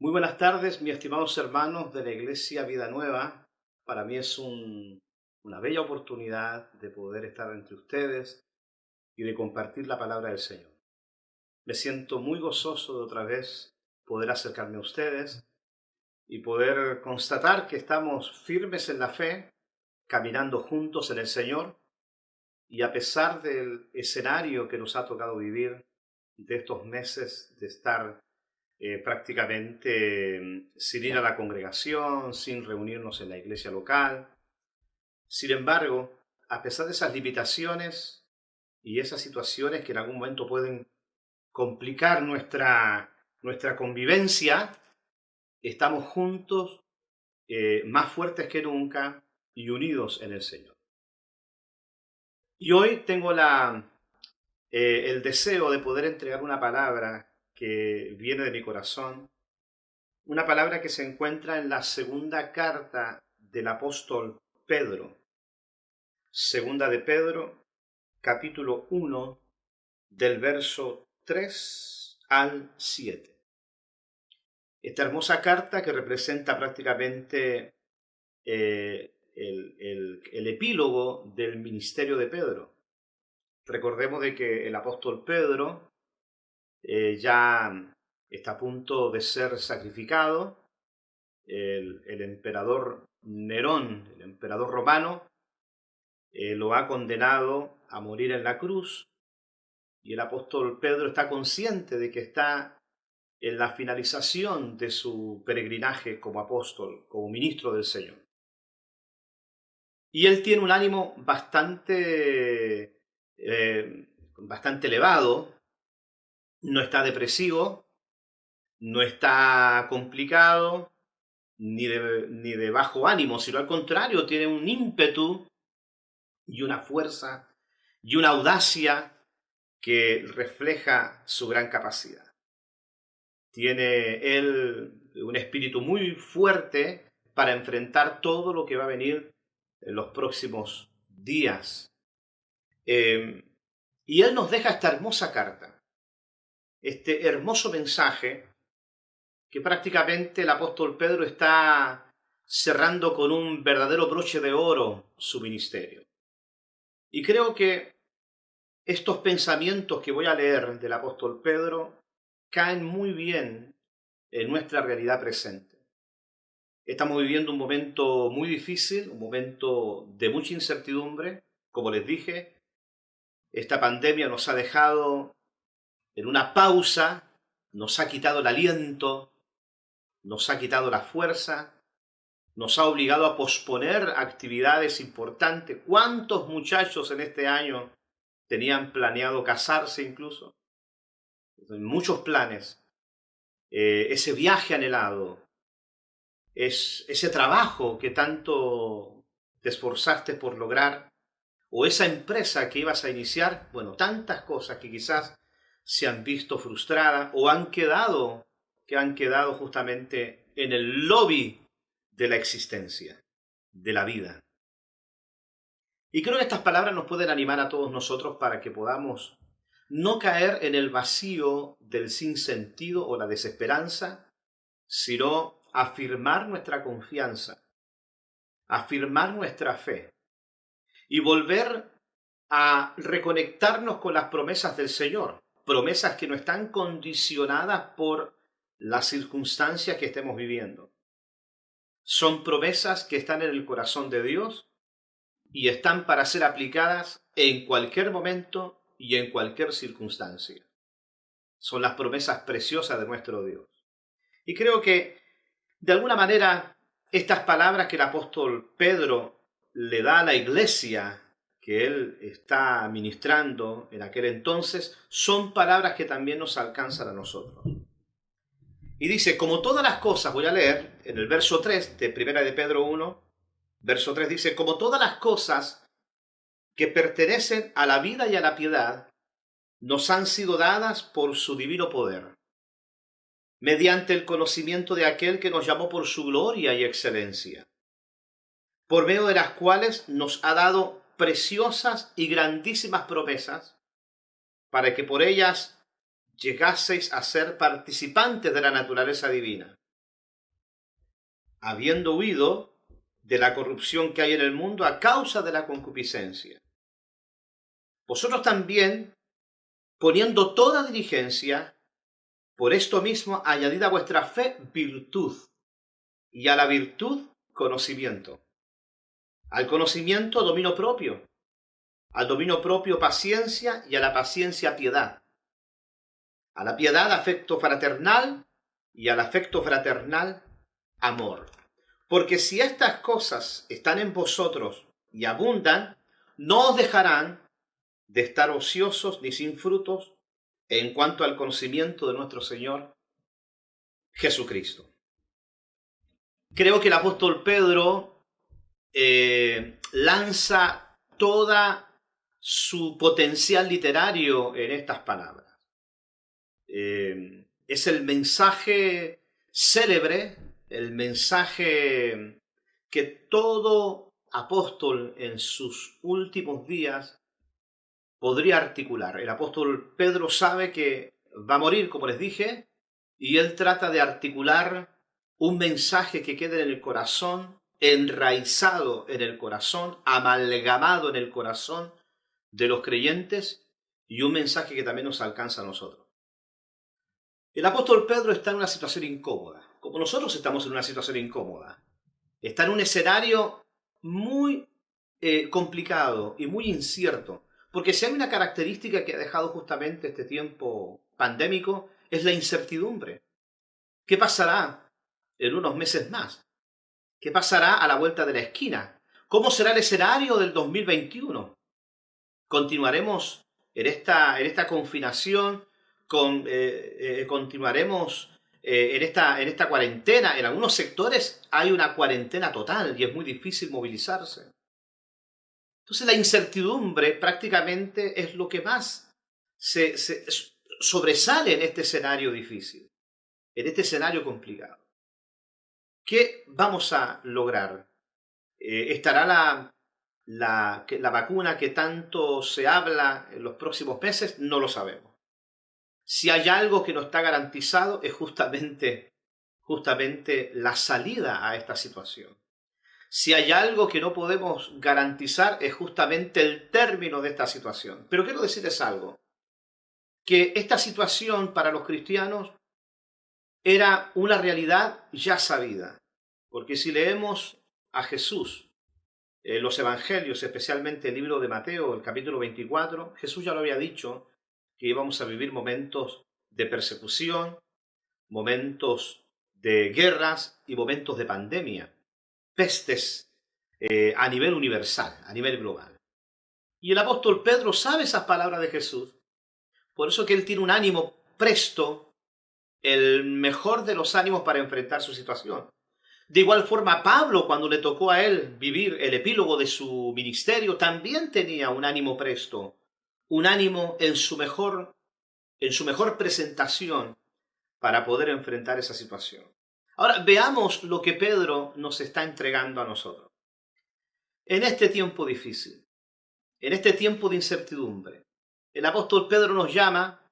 Muy buenas tardes, mis estimados hermanos de la Iglesia Vida Nueva. Para mí es una bella oportunidad de poder estar entre ustedes y de compartir la palabra del Señor. Me siento muy gozoso de otra vez poder acercarme a ustedes y poder constatar que estamos firmes en la fe, caminando juntos en el Señor, y a pesar del escenario que nos ha tocado vivir de estos meses de estar prácticamente sin ir a la congregación, sin reunirnos en la iglesia local. Sin embargo, a pesar de esas limitaciones y esas situaciones que en algún momento pueden complicar nuestra convivencia, estamos juntos, más fuertes que nunca y unidos en el Señor. Y hoy tengo el deseo de poder entregar una palabra que viene de mi corazón, una palabra que se encuentra en la segunda carta del apóstol Pedro. Segunda de Pedro, capítulo 1, del verso 3 al 7. Esta hermosa carta que representa prácticamente el epílogo del ministerio de Pedro. Recordemos de que el apóstol Pedro ya está a punto de ser sacrificado. El emperador Nerón, el emperador romano, lo ha condenado a morir en la cruz, y el apóstol Pedro está consciente de que está en la finalización de su peregrinaje como apóstol, como ministro del Señor. Y él tiene un ánimo bastante elevado. No está depresivo, no está complicado, ni de bajo ánimo, sino al contrario, tiene un ímpetu y una fuerza y una audacia que refleja su gran capacidad. Tiene él un espíritu muy fuerte para enfrentar todo lo que va a venir en los próximos días. Y él nos deja esta hermosa carta, este hermoso mensaje que prácticamente el apóstol Pedro está cerrando con un verdadero broche de oro su ministerio. Y creo que estos pensamientos que voy a leer del apóstol Pedro caen muy bien en nuestra realidad presente. Estamos viviendo un momento muy difícil, un momento de mucha incertidumbre. Como les dije, esta pandemia nos ha dejado en una pausa, nos ha quitado el aliento, nos ha quitado la fuerza, nos ha obligado a posponer actividades importantes. ¿Cuántos muchachos en este año tenían planeado casarse incluso? Muchos planes. Ese viaje anhelado, ese trabajo que tanto te esforzaste por lograr, o esa empresa que ibas a iniciar. Bueno, tantas cosas que quizás se han visto frustradas o que han quedado justamente en el lobby de la existencia, de la vida. Y creo que estas palabras nos pueden animar a todos nosotros para que podamos no caer en el vacío del sinsentido o la desesperanza, sino afirmar nuestra confianza, afirmar nuestra fe y volver a reconectarnos con las promesas del Señor, promesas que no están condicionadas por las circunstancias que estemos viviendo. Son promesas que están en el corazón de Dios y están para ser aplicadas en cualquier momento y en cualquier circunstancia. Son las promesas preciosas de nuestro Dios. Y creo que, de alguna manera, estas palabras que el apóstol Pedro le da a la iglesia que él está ministrando en aquel entonces, son palabras que también nos alcanzan a nosotros. Y dice, como todas las cosas, voy a leer en el verso 3 de 1 de Pedro 1, verso 3 dice, como todas las cosas que pertenecen a la vida y a la piedad, nos han sido dadas por su divino poder, mediante el conocimiento de aquel que nos llamó por su gloria y excelencia, por medio de las cuales nos ha dado preciosas y grandísimas promesas, para que por ellas llegaseis a ser participantes de la naturaleza divina, habiendo huido de la corrupción que hay en el mundo a causa de la concupiscencia. Vosotros también, poniendo toda diligencia, por esto mismo añadid a vuestra fe virtud, y a la virtud conocimiento, al conocimiento dominio propio, al dominio propio paciencia, y a la paciencia piedad, a la piedad afecto fraternal, y al afecto fraternal amor. Porque si estas cosas están en vosotros y abundan, no os dejarán de estar ociosos ni sin frutos en cuanto al conocimiento de nuestro Señor Jesucristo. Creo que el apóstol Pedro lanza toda su potencial literario en estas palabras. Es el mensaje célebre, el mensaje que todo apóstol en sus últimos días podría articular. El apóstol Pedro sabe que va a morir, como les dije, y él trata de articular un mensaje que quede en el corazón, enraizado en el corazón, amalgamado en el corazón de los creyentes, y un mensaje que también nos alcanza a nosotros. El apóstol Pedro está en una situación incómoda, como nosotros estamos en una situación incómoda. Está en un escenario muy complicado y muy incierto, porque si hay una característica que ha dejado justamente este tiempo pandémico, es la incertidumbre. ¿Qué pasará en unos meses más? ¿Qué pasará a la vuelta de la esquina? ¿Cómo será el escenario del 2021? ¿Continuaremos en esta confinación? ¿Continuaremos en esta cuarentena? En algunos sectores hay una cuarentena total y es muy difícil movilizarse. Entonces la incertidumbre prácticamente es lo que más se sobresale en este escenario difícil, en este escenario complicado. ¿Qué vamos a lograr? ¿Estará la vacuna que tanto se habla en los próximos meses? No lo sabemos. Si hay algo que no está garantizado es justamente la salida a esta situación. Si hay algo que no podemos garantizar es justamente el término de esta situación. Pero quiero decirles algo, que esta situación para los cristianos era una realidad ya sabida. Porque si leemos a Jesús, los evangelios, especialmente el libro de Mateo, el capítulo 24, Jesús ya lo había dicho, que íbamos a vivir momentos de persecución, momentos de guerras y momentos de pandemia, pestes a nivel universal, a nivel global. Y el apóstol Pedro sabe esas palabras de Jesús, por eso que él tiene un ánimo presto, el mejor de los ánimos para enfrentar su situación. De igual forma, Pablo, cuando le tocó a él vivir el epílogo de su ministerio, también tenía un ánimo presto, un ánimo en su mejor presentación para poder enfrentar esa situación. Ahora, veamos lo que Pedro nos está entregando a nosotros. En este tiempo difícil, en este tiempo de incertidumbre, el apóstol Pedro nos llama,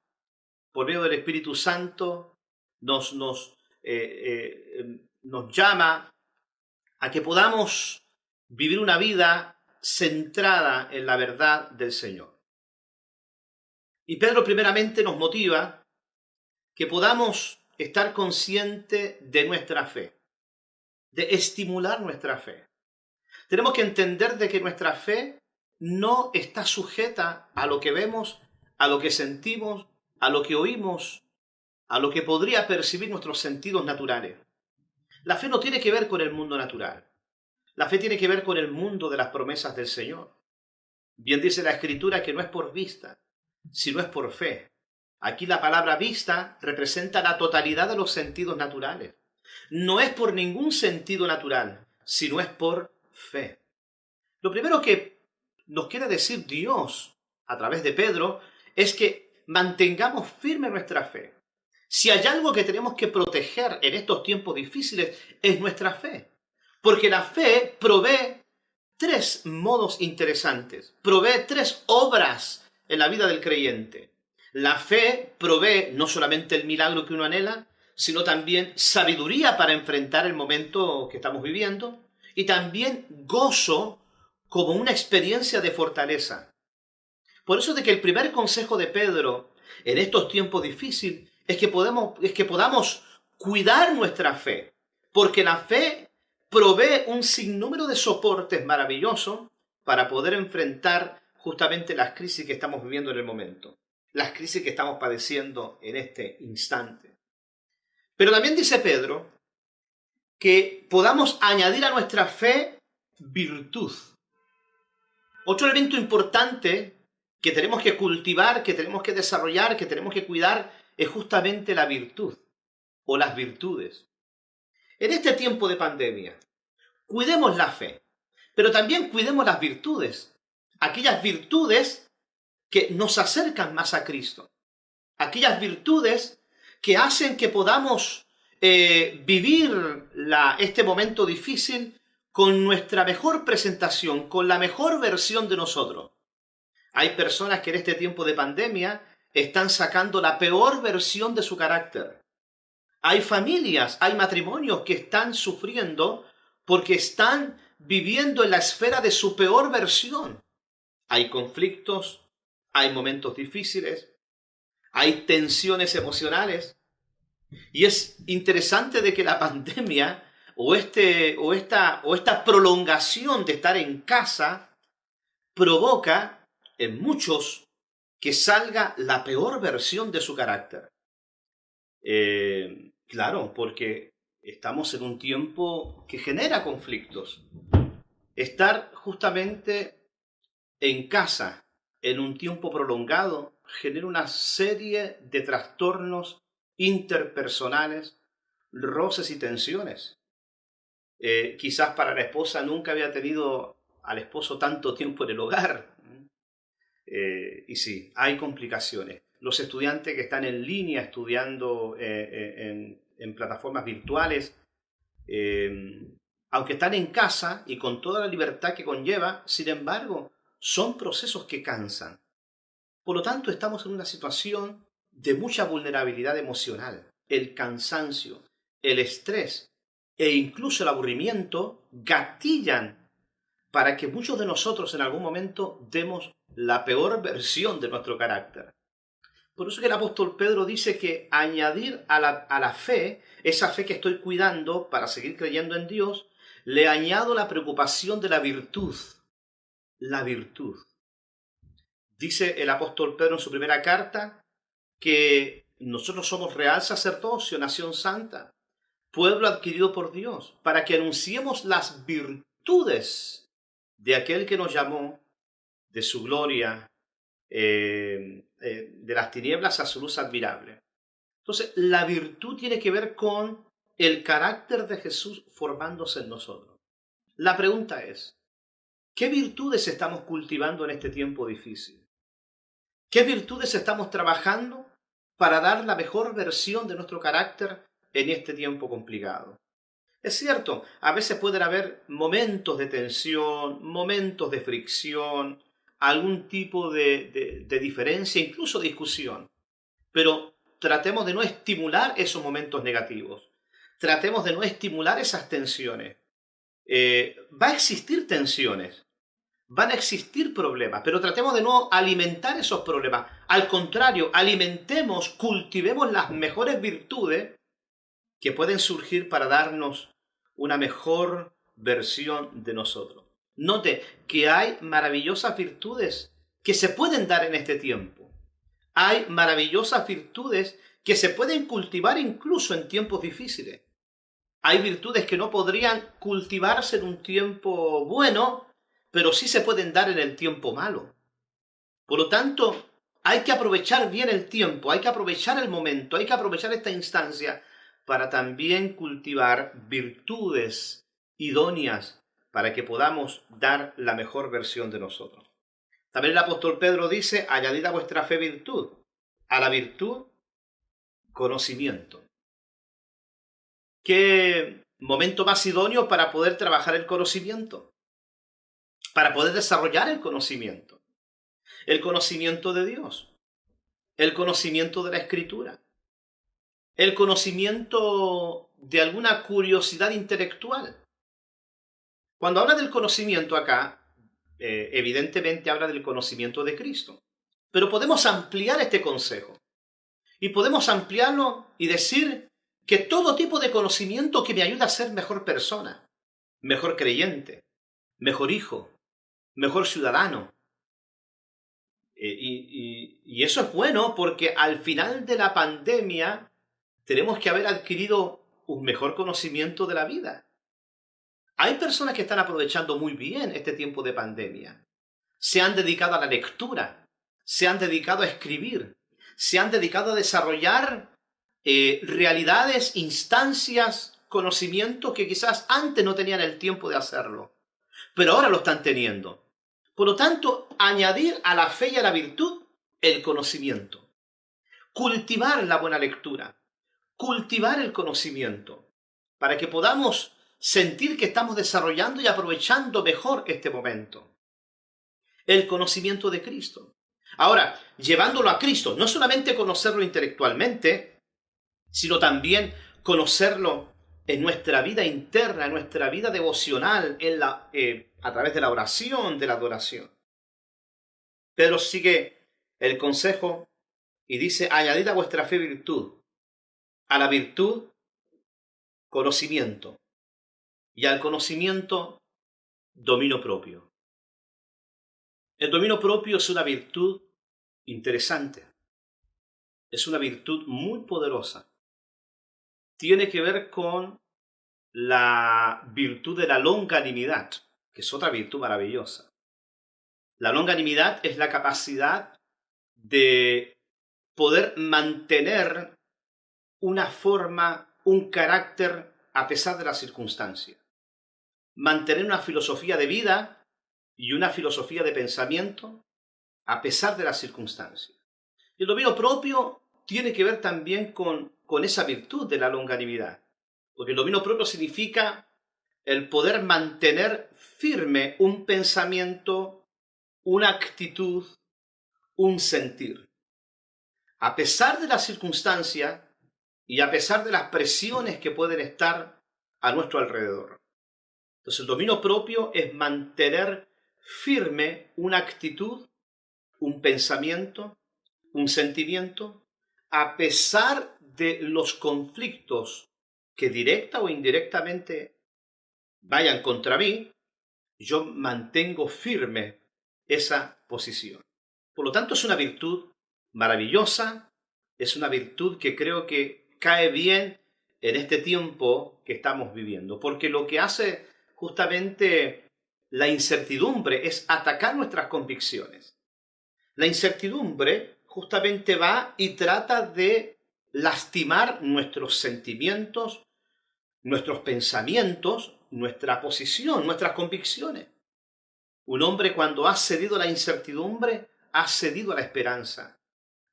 por medio del Espíritu Santo, nos llama a que podamos vivir una vida centrada en la verdad del Señor. Y Pedro primeramente nos motiva que podamos estar conscientes de nuestra fe, de estimular nuestra fe. Tenemos que entender de que nuestra fe no está sujeta a lo que vemos, a lo que sentimos, a lo que oímos, a lo que podría percibir nuestros sentidos naturales. La fe no tiene que ver con el mundo natural. La fe tiene que ver con el mundo de las promesas del Señor. Bien dice la Escritura que no es por vista, sino es por fe. Aquí la palabra vista representa la totalidad de los sentidos naturales. No es por ningún sentido natural, sino es por fe. Lo primero que nos quiere decir Dios a través de Pedro es que mantengamos firme nuestra fe. Si hay algo que tenemos que proteger en estos tiempos difíciles es nuestra fe. Porque la fe provee tres modos interesantes, provee tres obras en la vida del creyente. La fe provee no solamente el milagro que uno anhela, sino también sabiduría para enfrentar el momento que estamos viviendo y también gozo como una experiencia de fortaleza. Por eso de que el primer consejo de Pedro en estos tiempos difíciles es que podamos cuidar nuestra fe, porque la fe provee un sinnúmero de soportes maravillosos para poder enfrentar justamente las crisis que estamos viviendo en el momento, las crisis que estamos padeciendo en este instante. Pero también dice Pedro que podamos añadir a nuestra fe virtud. Otro elemento importante que tenemos que cultivar, que tenemos que desarrollar, que tenemos que cuidar, es justamente la virtud o las virtudes. En este tiempo de pandemia, cuidemos la fe, pero también cuidemos las virtudes, aquellas virtudes que nos acercan más a Cristo, aquellas virtudes que hacen que podamos vivir este momento difícil con nuestra mejor presentación, con la mejor versión de nosotros. Hay personas que en este tiempo de pandemia están sacando la peor versión de su carácter. Hay familias, hay matrimonios que están sufriendo porque están viviendo en la esfera de su peor versión. Hay conflictos, hay momentos difíciles, hay tensiones emocionales. Y es interesante de que la pandemia o esta prolongación de estar en casa provoca en muchos que salga la peor versión de su carácter. Claro, porque estamos en un tiempo que genera conflictos. Estar justamente en casa en un tiempo prolongado genera una serie de trastornos interpersonales, roces y tensiones. Quizás para la esposa nunca había tenido al esposo tanto tiempo en el hogar. Y sí, hay complicaciones. Los estudiantes que están en línea estudiando en plataformas virtuales, aunque están en casa y con toda la libertad que conlleva, sin embargo, son procesos que cansan. Por lo tanto, estamos en una situación de mucha vulnerabilidad emocional. El cansancio, el estrés e incluso el aburrimiento gatillan para que muchos de nosotros en algún momento demos la peor versión de nuestro carácter. Por eso que el apóstol Pedro dice que añadir a la fe, esa fe que estoy cuidando para seguir creyendo en Dios, le añado la preocupación de la virtud. La virtud. Dice el apóstol Pedro en su primera carta que nosotros somos real sacerdocio, nación santa, pueblo adquirido por Dios, para que anunciemos las virtudes de aquel que nos llamó de su gloria, de las tinieblas a su luz admirable. Entonces, la virtud tiene que ver con el carácter de Jesús formándose en nosotros. La pregunta es, ¿qué virtudes estamos cultivando en este tiempo difícil? ¿Qué virtudes estamos trabajando para dar la mejor versión de nuestro carácter en este tiempo complicado? Es cierto, a veces pueden haber momentos de tensión, momentos de fricción, algún tipo de diferencia, incluso discusión. Pero tratemos de no estimular esos momentos negativos. Tratemos de no estimular esas tensiones. Va a existir tensiones. Van a existir problemas, pero tratemos de no alimentar esos problemas. Al contrario, alimentemos, cultivemos las mejores virtudes que pueden surgir para darnos una mejor versión de nosotros. Note que hay maravillosas virtudes que se pueden dar en este tiempo. Hay maravillosas virtudes que se pueden cultivar incluso en tiempos difíciles. Hay virtudes que no podrían cultivarse en un tiempo bueno, pero sí se pueden dar en el tiempo malo. Por lo tanto, hay que aprovechar bien el tiempo, hay que aprovechar el momento, hay que aprovechar esta instancia para también cultivar virtudes idóneas para que podamos dar la mejor versión de nosotros. También el apóstol Pedro dice, añadid a vuestra fe virtud, a la virtud conocimiento. ¿Qué momento más idóneo para poder trabajar el conocimiento? Para poder desarrollar el conocimiento de Dios, el conocimiento de la Escritura, el conocimiento de alguna curiosidad intelectual. Cuando habla del conocimiento acá, evidentemente habla del conocimiento de Cristo. Pero podemos ampliar este consejo. Y podemos ampliarlo y decir que todo tipo de conocimiento que me ayuda a ser mejor persona, mejor creyente, mejor hijo, mejor ciudadano. Y eso es bueno porque al final de la pandemia tenemos que haber adquirido un mejor conocimiento de la vida. Hay personas que están aprovechando muy bien este tiempo de pandemia. Se han dedicado a la lectura, se han dedicado a escribir, se han dedicado a desarrollar realidades, instancias, conocimientos que quizás antes no tenían el tiempo de hacerlo, pero ahora lo están teniendo. Por lo tanto, añadir a la fe y a la virtud el conocimiento. Cultivar la buena lectura, cultivar el conocimiento, para que podamos sentir que estamos desarrollando y aprovechando mejor este momento. El conocimiento de Cristo. Ahora, llevándolo a Cristo, no solamente conocerlo intelectualmente, sino también conocerlo en nuestra vida interna, en nuestra vida devocional, a través de la oración, de la adoración. Pedro sigue el consejo y dice, añadid a vuestra fe virtud, a la virtud conocimiento, y al conocimiento dominio propio. El dominio propio es una virtud interesante, es una virtud muy poderosa. Tiene que ver con la virtud de la longanimidad, que es otra virtud maravillosa. La longanimidad es la capacidad de poder mantener una forma, un carácter a pesar de las circunstancias. Mantener una filosofía de vida y una filosofía de pensamiento a pesar de las circunstancias. Y el dominio propio tiene que ver también con esa virtud de la longanimidad. Porque el dominio propio significa el poder mantener firme un pensamiento, una actitud, un sentir. A pesar de las circunstancias y a pesar de las presiones que pueden estar a nuestro alrededor. Entonces el dominio propio es mantener firme una actitud, un pensamiento, un sentimiento, a pesar de los conflictos que directa o indirectamente vayan contra mí, yo mantengo firme esa posición. Por lo tanto, es una virtud maravillosa, es una virtud que creo que cae bien en este tiempo que estamos viviendo, porque lo que hace justamente la incertidumbre es atacar nuestras convicciones. La incertidumbre justamente va y trata de lastimar nuestros sentimientos, nuestros pensamientos, nuestra posición, nuestras convicciones. Un hombre cuando ha cedido a la incertidumbre, ha cedido a la esperanza.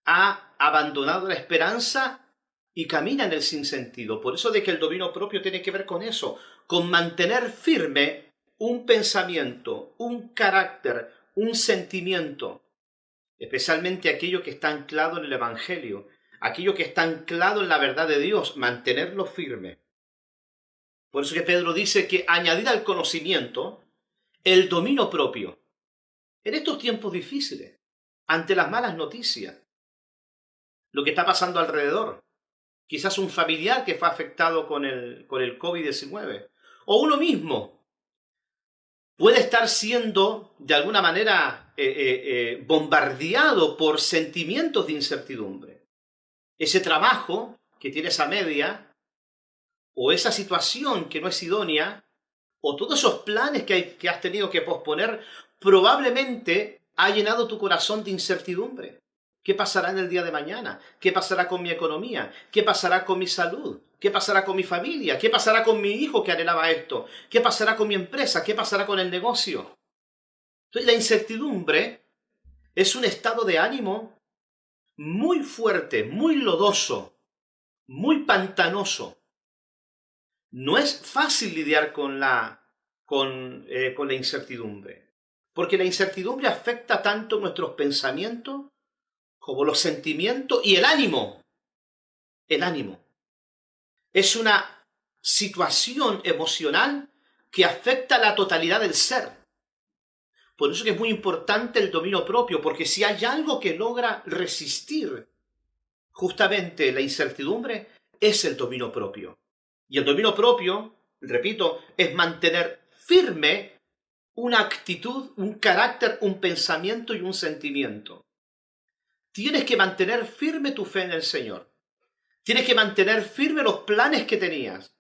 Ha abandonado la esperanza y camina en el sinsentido. Por eso de que el dominio propio tiene que ver con eso, con mantener firme un pensamiento, un carácter, un sentimiento, especialmente aquello que está anclado en el Evangelio, aquello que está anclado en la verdad de Dios, mantenerlo firme. Por eso que Pedro dice que añadir al conocimiento el dominio propio. En estos tiempos difíciles, ante las malas noticias, lo que está pasando alrededor, quizás un familiar que fue afectado con el COVID-19, o uno mismo puede estar siendo de alguna manera bombardeado por sentimientos de incertidumbre. Ese trabajo que tienes a media, o esa situación que no es idónea, o todos esos planes que has tenido que posponer, probablemente ha llenado tu corazón de incertidumbre. ¿Qué pasará en el día de mañana? ¿Qué pasará con mi economía? ¿Qué pasará con mi salud? ¿Qué pasará con mi familia? ¿Qué pasará con mi hijo que anhelaba esto? ¿Qué pasará con mi empresa? ¿Qué pasará con el negocio? Entonces, la incertidumbre es un estado de ánimo muy fuerte, muy lodoso, muy pantanoso. No es fácil lidiar con la incertidumbre, porque la incertidumbre afecta tanto nuestros pensamientos como los sentimientos y el ánimo. El ánimo. Es una situación emocional que afecta a la totalidad del ser. Por eso que es muy importante el dominio propio, porque si hay algo que logra resistir justamente la incertidumbre, es el dominio propio. Y el dominio propio, repito, es mantener firme una actitud, un carácter, un pensamiento y un sentimiento. Tienes que mantener firme tu fe en el Señor. Tienes que mantener firme los planes que tenías.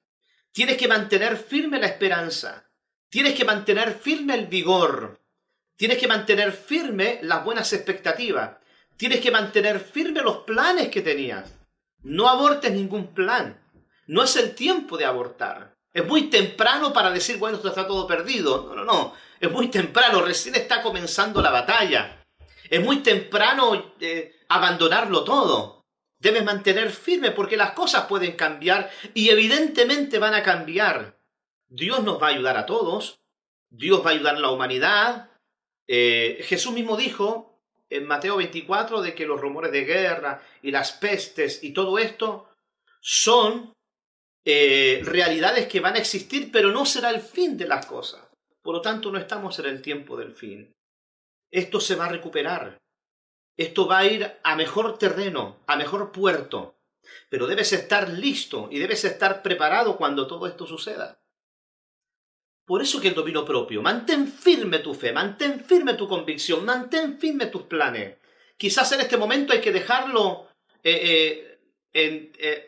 Tienes que mantener firme la esperanza. Tienes que mantener firme el vigor. Tienes que mantener firme las buenas expectativas. Tienes que mantener firme los planes que tenías. No abortes ningún plan. No es el tiempo de abortar. Es muy temprano para decir, bueno, esto está todo perdido. No. Es muy temprano. Recién está comenzando la batalla. Es muy temprano abandonarlo todo. Debes mantener firme porque las cosas pueden cambiar y evidentemente van a cambiar. Dios nos va a ayudar a todos. Dios va a ayudar a la humanidad. Jesús mismo dijo en Mateo 24 de que los rumores de guerra y las pestes y todo esto son realidades que van a existir, pero no será el fin de las cosas. Por lo tanto, no estamos en el tiempo del fin. Esto se va a recuperar. Esto va a ir a mejor terreno, a mejor puerto. Pero debes estar listo y debes estar preparado cuando todo esto suceda. Por eso que el dominio propio, mantén firme tu fe, mantén firme tu convicción, mantén firme tus planes. Quizás en este momento hay que dejarlo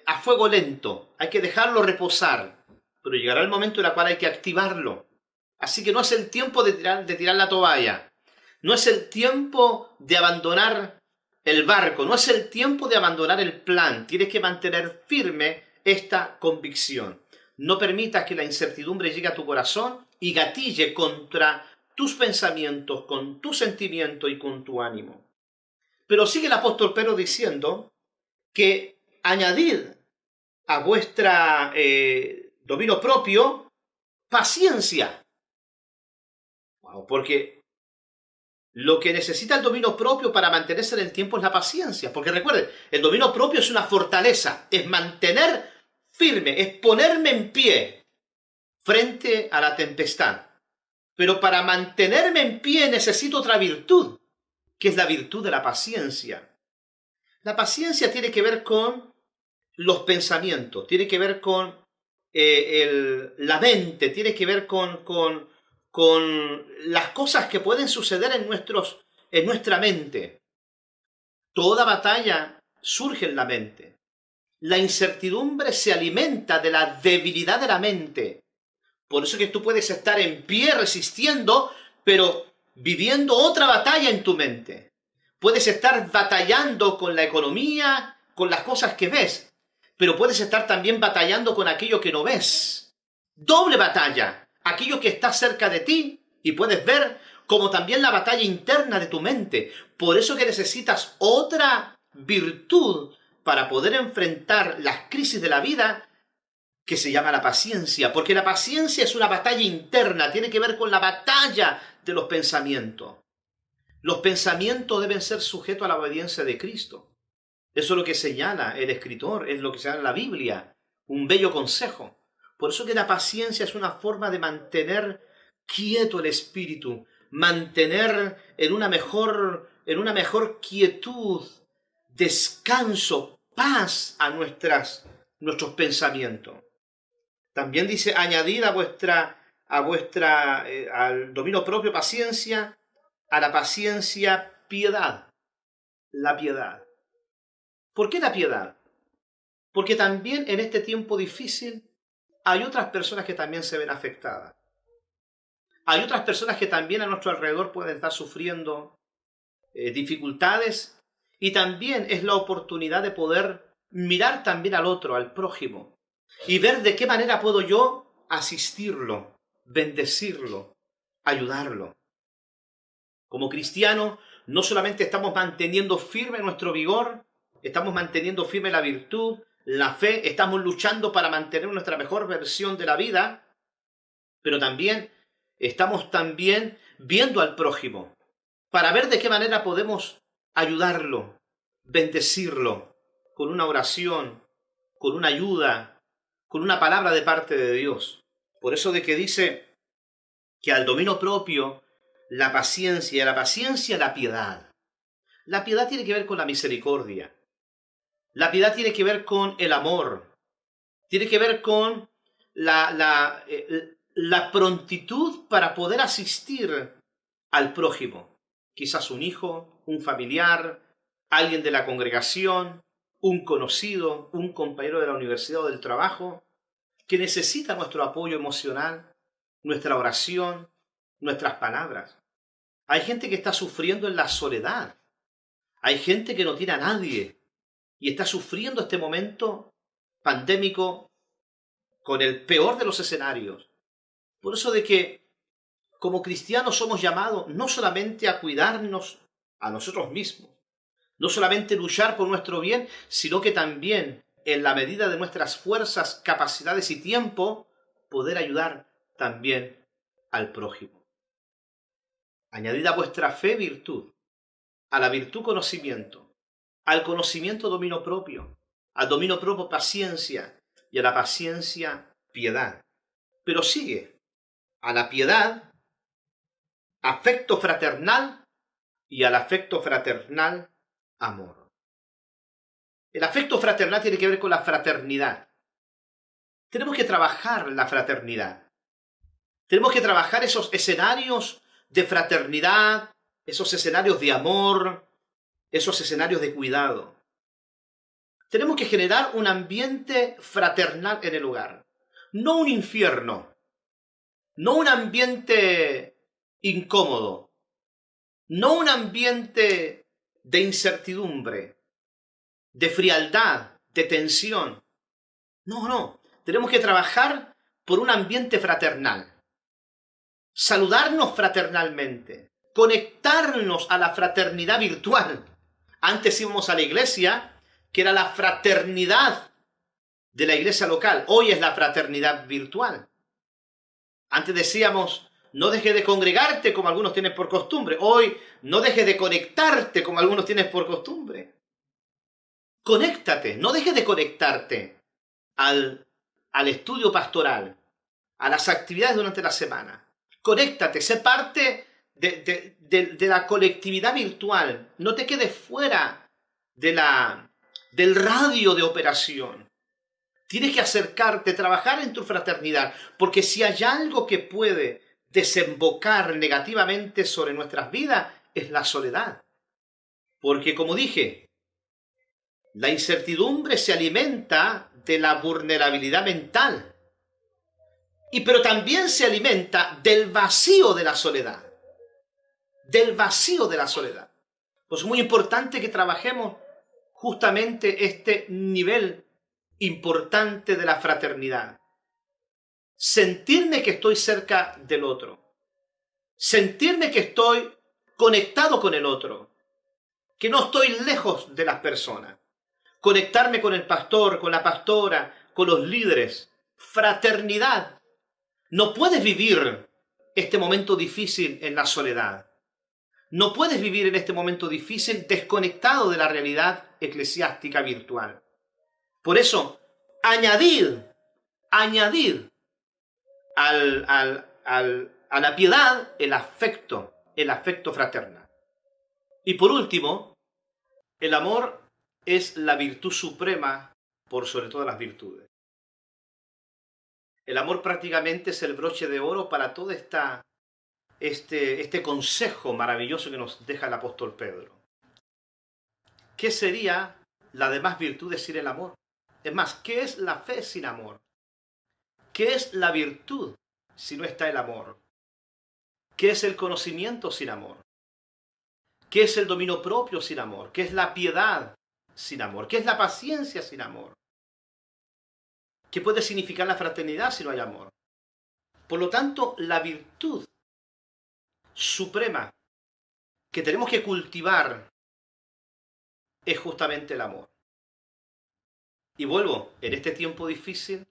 a fuego lento, hay que dejarlo reposar, pero llegará el momento en el cual hay que activarlo. Así que no es el tiempo de tirar la toalla, no es el tiempo de abandonar el barco, no es el tiempo de abandonar el plan. Tienes que mantener firme esta convicción. No permitas que la incertidumbre llegue a tu corazón y gatille contra tus pensamientos, con tu sentimiento y con tu ánimo. Pero sigue el apóstol Pedro diciendo que añadid a vuestra dominio propio paciencia. Wow, porque lo que necesita el dominio propio para mantenerse en el tiempo es la paciencia. Porque recuerden, el dominio propio es una fortaleza, es mantener firme, es ponerme en pie frente a la tempestad. Pero para mantenerme en pie necesito otra virtud, que es la virtud de la paciencia. La paciencia tiene que ver con los pensamientos, tiene que ver con la mente, tiene que ver con las cosas que pueden suceder en nuestra mente. Toda batalla surge en la mente. La incertidumbre se alimenta de la debilidad de la mente. Por eso que tú puedes estar en pie resistiendo, pero viviendo otra batalla en tu mente. Puedes estar batallando con la economía, con las cosas que ves, pero puedes estar también batallando con aquello que no ves. Doble batalla, aquello que está cerca de ti y puedes ver, como también la batalla interna de tu mente. Por eso que necesitas otra virtud para poder enfrentar las crisis de la vida, que se llama la paciencia, porque la paciencia es una batalla interna, tiene que ver con la batalla de los pensamientos. Los pensamientos deben ser sujetos a la obediencia de Cristo. Eso es lo que señala el escritor, es lo que señala la Biblia, un bello consejo. Por eso que la paciencia es una forma de mantener quieto el espíritu, mantener en una mejor quietud, descanso, paz a nuestros pensamientos. También dice, añadid al dominio propio paciencia, a la paciencia piedad. La piedad. ¿Por qué la piedad? Porque también en este tiempo difícil hay otras personas que también se ven afectadas. Hay otras personas que también a nuestro alrededor pueden estar sufriendo dificultades, y también es la oportunidad de poder mirar también al otro, al prójimo, y ver de qué manera puedo yo asistirlo, bendecirlo, ayudarlo. Como cristianos, no solamente estamos manteniendo firme nuestro vigor, estamos manteniendo firme la virtud, la fe, estamos luchando para mantener nuestra mejor versión de la vida, pero también estamos viendo al prójimo para ver de qué manera podemos ayudarlo, bendecirlo, con una oración, con una ayuda, con una palabra de parte de Dios. Por eso de que dice que al dominio propio, la paciencia, y a la paciencia, la piedad. La piedad tiene que ver con la misericordia. La piedad tiene que ver con el amor. Tiene que ver con la prontitud para poder asistir al prójimo. Quizás un hijo, un familiar, alguien de la congregación, un conocido, un compañero de la universidad o del trabajo, que necesita nuestro apoyo emocional, nuestra oración, nuestras palabras. Hay gente que está sufriendo en la soledad. Hay gente que no tiene a nadie y está sufriendo este momento pandémico con el peor de los escenarios. Por eso de que como cristianos somos llamados no solamente a cuidarnos a nosotros mismos, no solamente luchar por nuestro bien, sino que también, en la medida de nuestras fuerzas, capacidades y tiempo, poder ayudar también al prójimo. Añadid a vuestra fe virtud, a la virtud conocimiento, al conocimiento dominio propio, al dominio propio paciencia y a la paciencia piedad. Pero sigue, a la piedad afecto fraternal y al afecto fraternal amor. El afecto fraternal tiene que ver con la fraternidad. Tenemos que trabajar la fraternidad. Tenemos que trabajar esos escenarios de fraternidad, esos escenarios de amor, esos escenarios de cuidado. Tenemos que generar un ambiente fraternal en el hogar. No un infierno, no un ambiente incómodo, no un ambiente de incertidumbre, de frialdad, de tensión. No. Tenemos que trabajar por un ambiente fraternal. Saludarnos fraternalmente. Conectarnos a la fraternidad virtual. Antes íbamos a la iglesia, que era la fraternidad de la iglesia local. Hoy es la fraternidad virtual. Antes decíamos, no dejes de congregarte como algunos tienen por costumbre. Hoy, no dejes de conectarte como algunos tienen por costumbre. Conéctate, no dejes de conectarte al estudio pastoral, a las actividades durante la semana. Conéctate, sé parte de la colectividad virtual. No te quedes fuera del radio de operación. Tienes que acercarte, trabajar en tu fraternidad, porque si hay algo que puede desembocar negativamente sobre nuestras vidas, es la soledad. Porque, como dije, la incertidumbre se alimenta de la vulnerabilidad mental, pero también se alimenta del vacío de la soledad. Del vacío de la soledad. Pues es muy importante que trabajemos justamente este nivel importante de la fraternidad. Sentirme que estoy cerca del otro. Sentirme que estoy conectado con el otro. Que no estoy lejos de las personas. Conectarme con el pastor, con la pastora, con los líderes. Fraternidad. No puedes vivir este momento difícil en la soledad. No puedes vivir en este momento difícil desconectado de la realidad eclesiástica virtual. Por eso, añadid a la piedad el afecto fraternal. Y por último, el amor es la virtud suprema por sobre todas las virtudes. El amor prácticamente es el broche de oro para todo este consejo maravilloso que nos deja el apóstol Pedro. ¿Qué sería la demás virtudes sin el amor? Es más, ¿qué es la fe sin amor? ¿Qué es la virtud si no está el amor? ¿Qué es el conocimiento sin amor? ¿Qué es el dominio propio sin amor? ¿Qué es la piedad sin amor? ¿Qué es la paciencia sin amor? ¿Qué puede significar la fraternidad si no hay amor? Por lo tanto, la virtud suprema que tenemos que cultivar es justamente el amor. Y vuelvo, en este tiempo difícil,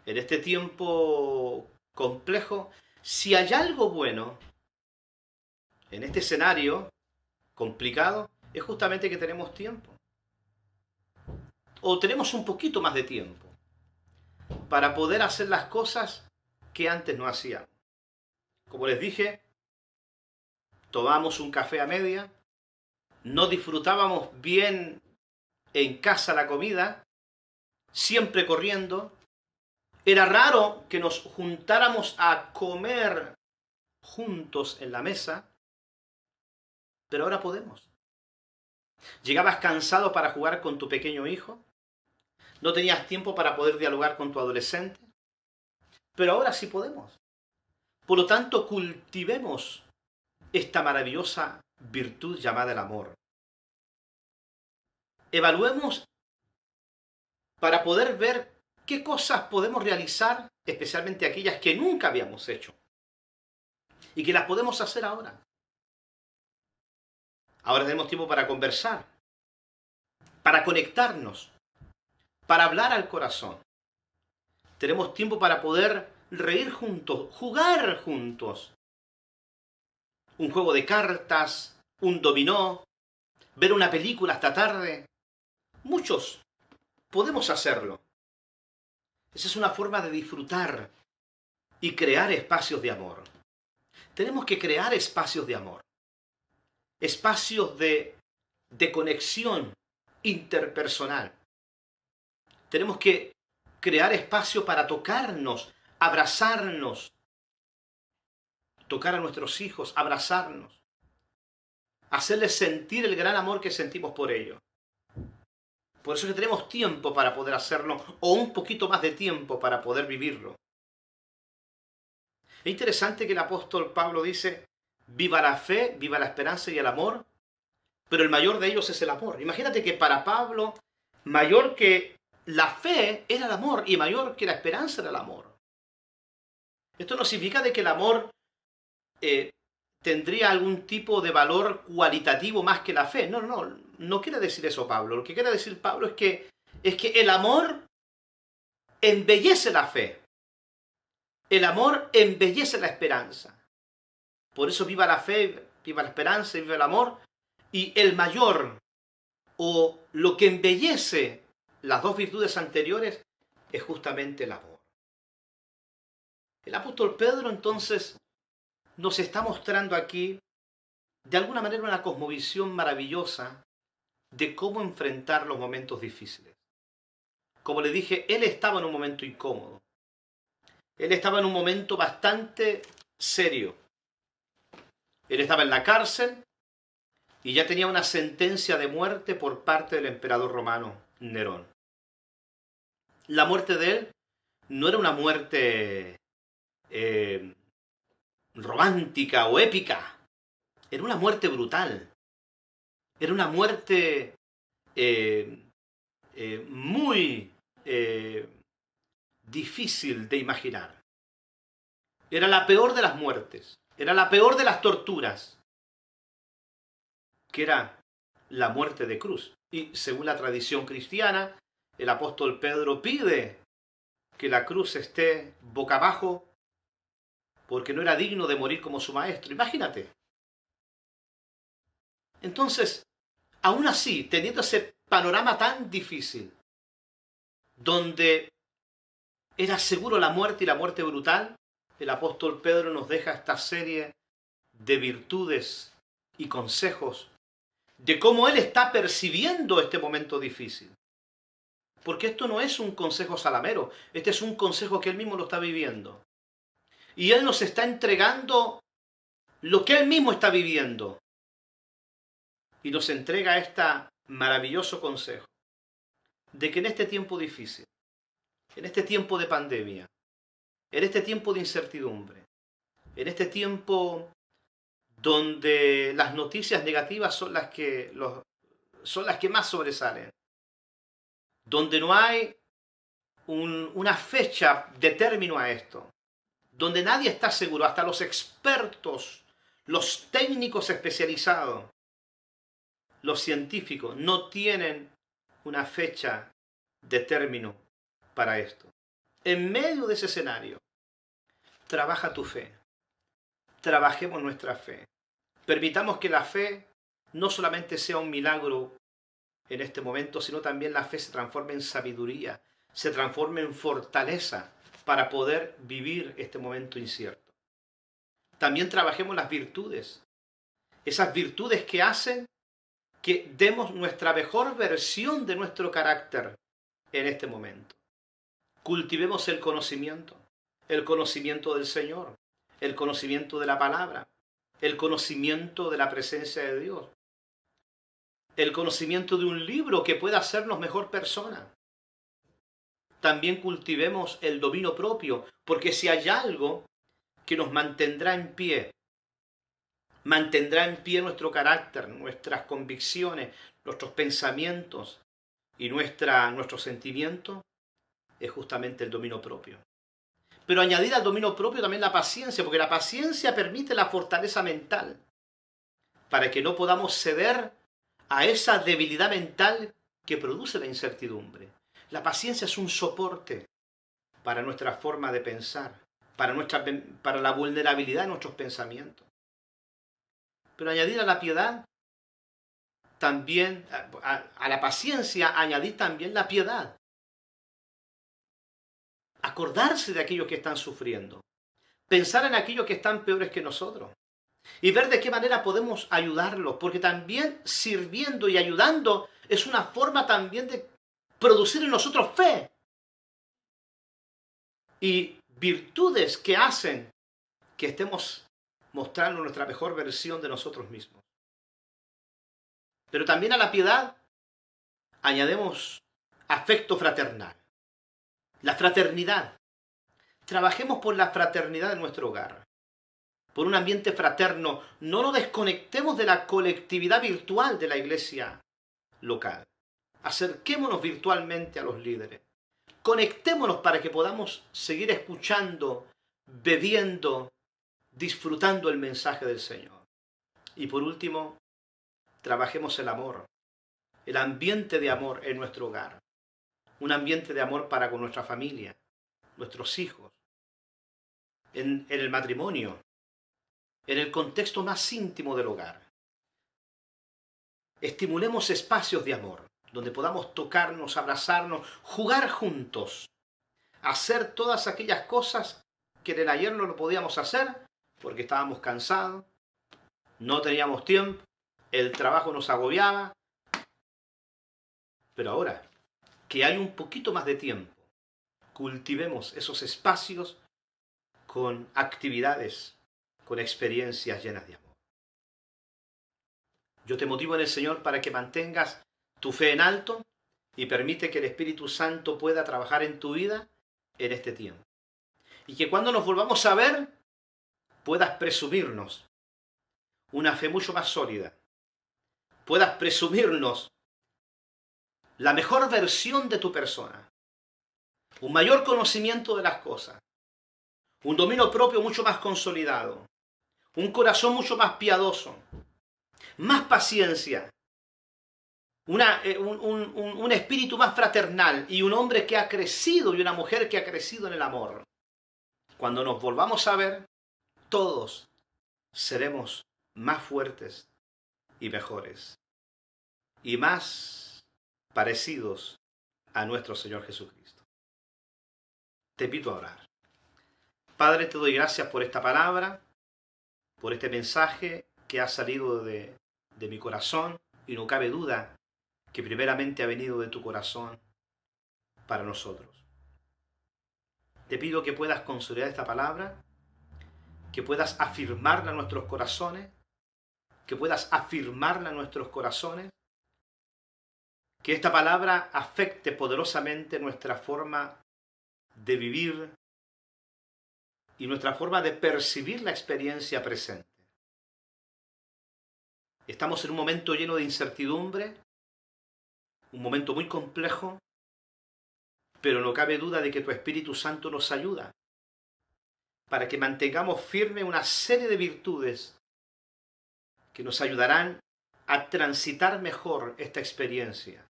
en este tiempo complejo, si hay algo bueno en este escenario complicado, es justamente que tenemos tiempo. O tenemos un poquito más de tiempo. para poder hacer las cosas que antes no hacíamos. Como les dije, tomábamos un café a media, no disfrutábamos bien en casa la comida, siempre corriendo. Era raro que nos juntáramos a comer juntos en la mesa, pero ahora podemos. Llegabas cansado para jugar con tu pequeño hijo, no tenías tiempo para poder dialogar con tu adolescente, pero ahora sí podemos. Por lo tanto, cultivemos esta maravillosa virtud llamada el amor. Evaluemos para poder ver qué cosas podemos realizar, especialmente aquellas que nunca habíamos hecho y que las podemos hacer ahora. Ahora tenemos tiempo para conversar, para conectarnos, para hablar al corazón. Tenemos tiempo para poder reír juntos, jugar juntos. Un juego de cartas, un dominó, ver una película hasta tarde. Muchos podemos hacerlo. Esa es una forma de disfrutar y crear espacios de amor. Tenemos que crear espacios de amor. Espacios de conexión interpersonal. Tenemos que crear espacio para tocarnos, abrazarnos, tocar a nuestros hijos, abrazarnos, hacerles sentir el gran amor que sentimos por ellos. Por eso es que tenemos tiempo para poder hacerlo, o un poquito más de tiempo para poder vivirlo. Es interesante que el apóstol Pablo dice, viva la fe, viva la esperanza y el amor, pero el mayor de ellos es el amor. Imagínate que para Pablo, mayor que la fe era el amor y mayor que la esperanza era el amor. Esto no significa de que el amor tendría algún tipo de valor cualitativo más que la fe. No quiere decir eso Pablo. Lo que quiere decir Pablo es que el amor embellece la fe. El amor embellece la esperanza. Por eso viva la fe, viva la esperanza y viva el amor. Y el mayor, o lo que embellece las dos virtudes anteriores, es justamente el amor. El apóstol Pedro entonces nos está mostrando aquí, de alguna manera, una cosmovisión maravillosa de cómo enfrentar los momentos difíciles. Como le dije, él estaba en un momento incómodo. Él estaba en un momento bastante serio. Él estaba en la cárcel y ya tenía una sentencia de muerte por parte del emperador romano Nerón. La muerte de él no era una muerte romántica o épica. Era una muerte brutal. Era una muerte muy difícil de imaginar. Era la peor de las muertes. Era la peor de las torturas. Que era la muerte de cruz. Y según la tradición cristiana, el apóstol Pedro pide que la cruz esté boca abajo porque no era digno de morir como su maestro. Imagínate. Entonces, aún así, teniendo ese panorama tan difícil, donde era seguro la muerte y la muerte brutal, el apóstol Pedro nos deja esta serie de virtudes y consejos de cómo él está percibiendo este momento difícil. Porque esto no es un consejo salamero, este es un consejo que él mismo lo está viviendo. Y él nos está entregando lo que él mismo está viviendo. Y nos entrega este maravilloso consejo de que en este tiempo difícil, en este tiempo de pandemia, en este tiempo de incertidumbre, en este tiempo donde las noticias negativas son las que más sobresalen, donde no hay una fecha de término a esto, donde nadie está seguro, hasta los expertos, los técnicos especializados, los científicos, no tienen una fecha de término para esto. En medio de ese escenario, trabaja tu fe. Trabajemos nuestra fe. Permitamos que la fe no solamente sea un milagro en este momento, sino también la fe se transforme en sabiduría, se transforme en fortaleza para poder vivir este momento incierto. También trabajemos las virtudes, esas virtudes que hacen que demos nuestra mejor versión de nuestro carácter en este momento. Cultivemos el conocimiento del Señor, el conocimiento de la palabra, el conocimiento de la presencia de Dios, el conocimiento de un libro que pueda hacernos mejor persona. También cultivemos el dominio propio, porque si hay algo que nos mantendrá en pie nuestro carácter, nuestras convicciones, nuestros pensamientos y nuestros sentimientos, es justamente el dominio propio. Pero añadir al dominio propio también la paciencia, porque la paciencia permite la fortaleza mental, para que no podamos ceder a esa debilidad mental que produce la incertidumbre. La paciencia es un soporte para nuestra forma de pensar, para la vulnerabilidad de nuestros pensamientos. Pero añadir a la piedad también, a la paciencia, añadir también la piedad. Acordarse de aquellos que están sufriendo. Pensar en aquellos que están peores que nosotros. Y ver de qué manera podemos ayudarlos. Porque también sirviendo y ayudando es una forma también de producir en nosotros fe. Y virtudes que hacen que estemos mostrando nuestra mejor versión de nosotros mismos. Pero también a la piedad añadimos afecto fraternal. La fraternidad. Trabajemos por la fraternidad en nuestro hogar. Por un ambiente fraterno. No nos desconectemos de la colectividad virtual de la iglesia local. Acerquémonos virtualmente a los líderes. Conectémonos para que podamos seguir escuchando, bebiendo, disfrutando el mensaje del Señor. Y por último, trabajemos el amor. El ambiente de amor en nuestro hogar. Un ambiente de amor para con nuestra familia, nuestros hijos, en el matrimonio, en el contexto más íntimo del hogar. Estimulemos espacios de amor, donde podamos tocarnos, abrazarnos, jugar juntos, hacer todas aquellas cosas que en el ayer no lo podíamos hacer porque estábamos cansados, no teníamos tiempo, el trabajo nos agobiaba, pero ahora que hay un poquito más de tiempo, cultivemos esos espacios con actividades, con experiencias llenas de amor. Yo te motivo en el Señor para que mantengas tu fe en alto y permite que el Espíritu Santo pueda trabajar en tu vida en este tiempo. Y que cuando nos volvamos a ver, puedas presumirnos una fe mucho más sólida. Puedas presumirnos la mejor versión de tu persona. Un mayor conocimiento de las cosas. Un dominio propio mucho más consolidado. Un corazón mucho más piadoso. Más paciencia. Un espíritu más fraternal. Y un hombre que ha crecido y una mujer que ha crecido en el amor. Cuando nos volvamos a ver, todos seremos más fuertes y mejores. Y más parecidos a nuestro Señor Jesucristo. Te invito a orar. Padre, te doy gracias por esta palabra, por este mensaje que ha salido de mi corazón, y no cabe duda que primeramente ha venido de tu corazón para nosotros. Te pido que puedas consolidar esta palabra, que puedas afirmarla en nuestros corazones, que esta palabra afecte poderosamente nuestra forma de vivir y nuestra forma de percibir la experiencia presente. Estamos en un momento lleno de incertidumbre, un momento muy complejo, pero no cabe duda de que tu Espíritu Santo nos ayuda para que mantengamos firme una serie de virtudes que nos ayudarán a transitar mejor esta experiencia.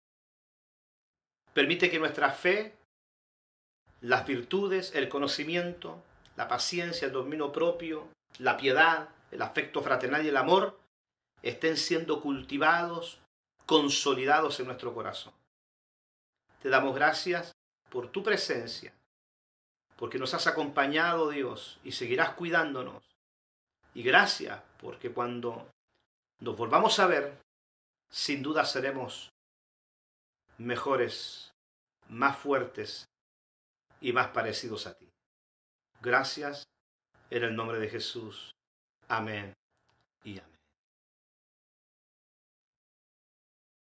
Permite que nuestra fe, las virtudes, el conocimiento, la paciencia, el dominio propio, la piedad, el afecto fraternal y el amor estén siendo cultivados, consolidados en nuestro corazón. Te damos gracias por tu presencia, porque nos has acompañado, Dios, y seguirás cuidándonos. Y gracias, porque cuando nos volvamos a ver, sin duda seremos mejores, más fuertes y más parecidos a ti. Gracias en el nombre de Jesús. Amén y amén.